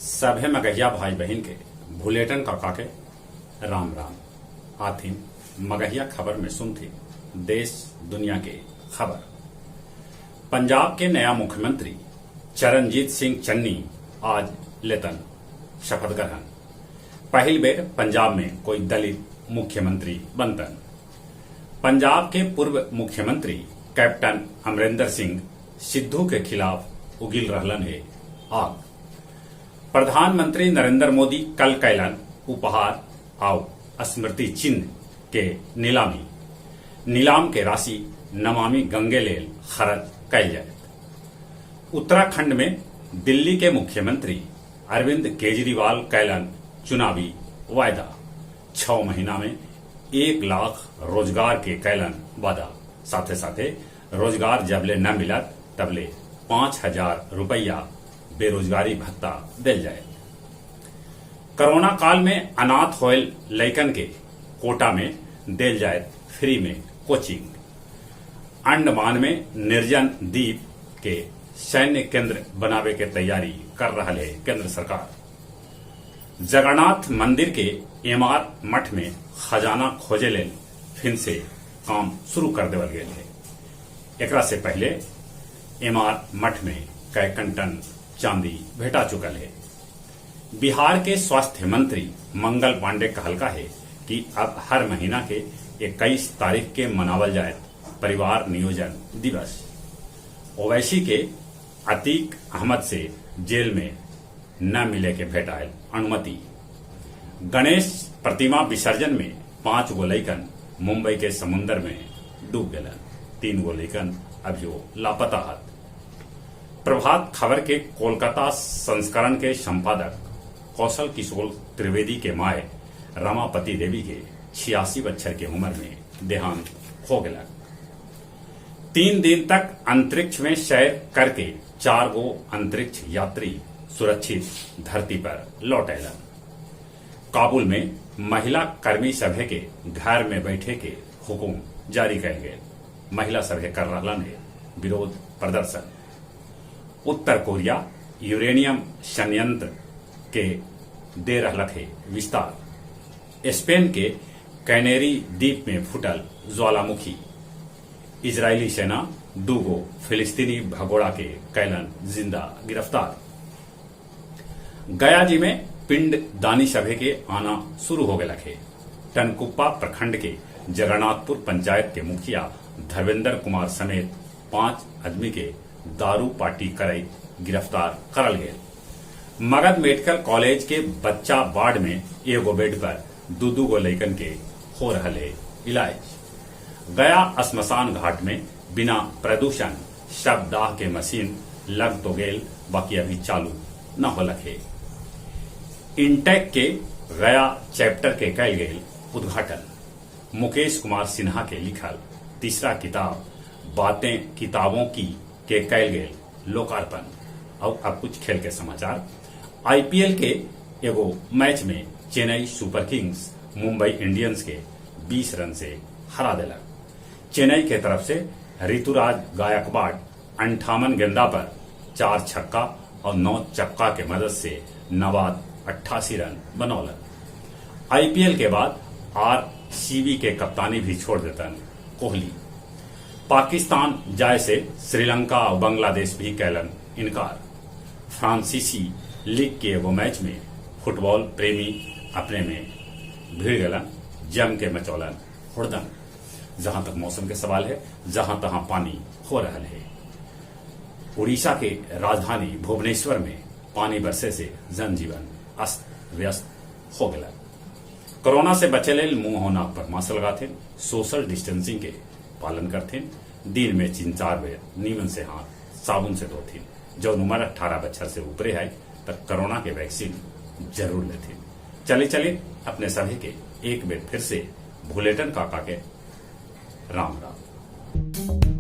सभे मगहिया भाई बहन के भुलेटन काका के राम राम। आथिन मगहिया खबर में सुनथी देश दुनिया के खबर। पंजाब के नया मुख्यमंत्री चरणजीत सिंह चन्नी आज लेतन शपथ ग्रहण। पहली बेर पंजाब में कोई दलित मुख्यमंत्री बनतन। पंजाब के पूर्व मुख्यमंत्री कैप्टन अमरिंदर सिंह सिद्धू के खिलाफ उगिल रहलन है आग। प्रधानमंत्री नरेंद्र मोदी कल कैलन उपहार और स्मृति चिन्ह के नीलाम के राशि नमामि गंगे लेल खर्च कैल जाए। उत्तराखंड में दिल्ली के मुख्यमंत्री अरविंद केजरीवाल कैलन चुनावी वायदा। 6 महीना में 1 लाख रोजगार के कैलन वादा। साथे साथे रोजगार जबले न मिलत तबले 5,000 रुपया बेरोजगारी भत्ता दिल जाए। कोरोना काल में अनाथ होयल लैकन के कोटा में दिल जाए फ्री में कोचिंग। अंडमान में निर्जन द्वीप के सैन्य केंद्र बनावे के तैयारी कर रहा है केंद्र सरकार। जगन्नाथ मंदिर के एमार मठ में खजाना खोजे लेल फिर से काम शुरू कर देवल गए है। एकरा से पहले एमार मठ में कैकन टन चांदी भेटा चुकल है। बिहार के स्वास्थ्य मंत्री मंगल पांडे कहलका है कि अब हर महीना के 21 तारीख के मनावल जाए परिवार नियोजन दिवस। ओवैसी के अतीक अहमद से जेल में न मिले के भेटायल अनुमति। गणेश प्रतिमा विसर्जन में 5 गो लैकन मुंबई के समुन्दर में डूब गए। 3 गो लैकन अभियो लापता हत। प्रभात खबर के कोलकाता संस्करण के संपादक कौशल किशोर त्रिवेदी के माए रमापति देवी के 86 बच्चर के उम्र में देहांत हो गया। 3 दिन तक अंतरिक्ष में सैर करके 4 गो अंतरिक्ष यात्री सुरक्षित धरती पर लौट अलन। काबुल में महिला कर्मी सभे के घर में बैठे के हुकुम जारी कर गए। महिला सभे कर रहलन है विरोध प्रदर्शन। उत्तर कोरिया यूरेनियम संयंत्र के दे रहलक है विस्तार। स्पेन के कैनेरी द्वीप में फुटल ज्वालामुखी। इजरायली सेना 2 गो फिलिस्तीनी भगोड़ा के कैलन जिंदा गिरफ्तार। गया जी में पिंड दानी सभे के आना शुरू हो गया है। टनकुप्पा प्रखंड के जगन्नाथपुर पंचायत के मुखिया धर्मेंद्र कुमार समेत 5 आदमी के दारू पार्टी करई गिरफ्तार करल गए। मगध मेडिकल कॉलेज के बच्चा वार्ड में 1 बेड पर 2 गो लैकन के हो रहल है इलाज। गया श्मशान घाट में बिना प्रदूषण शवदाह के मशीन लग तो गेल बाकी अभी चालू न होलक है। इंटेक के गया चैप्टर के कैल गेल उद्घाटन। मुकेश कुमार सिन्हा के लिखल तीसरा किताब बातें किताबों की के कैल गेल लोकार्पण। और अब कुछ खेल के समाचार। आईपीएल के एगो मैच में Chennai super Kings Mumbai Indians के 20 रन से हरा दिलक। चेन्नई के तरफ से ऋतुराज गायकवाड़ 58 गेंदा पर 4 छक्का और 9 चक्का के मदद से नवाद 88 रन बनौलन। आईपीएल के बाद आरसीबी के कप्तानी भी छोड़ देतन कोहली। पाकिस्तान जाए से श्रीलंका और बांग्लादेश भी कैलन इनकार। फ्रांसीसी लीग के एगो मैच में फुटबॉल प्रेमी अपने में भिड़ गलन जम के मचौलन हुड़दंग। जहां तक मौसम के सवाल है जहां तहां पानी हो रहा है। उड़ीसा के राजधानी भुवनेश्वर में पानी बरसे से जनजीवन अस्त व्यस्त हो गया। कोरोना से बचे लेल मुंह और नाक पर मास्क लगाते, सोशल डिस्टेंसिंग के पालन करते, दिन में 3-4 बेर नीमन से हाथ साबुन से धोते। जो उम्र 18 बच्चर से ऊपरे है तक कोरोना के वैक्सीन जरूर लेते। चले अपने सभी के एक बेर फिर से भुलेटन काका के राम राम।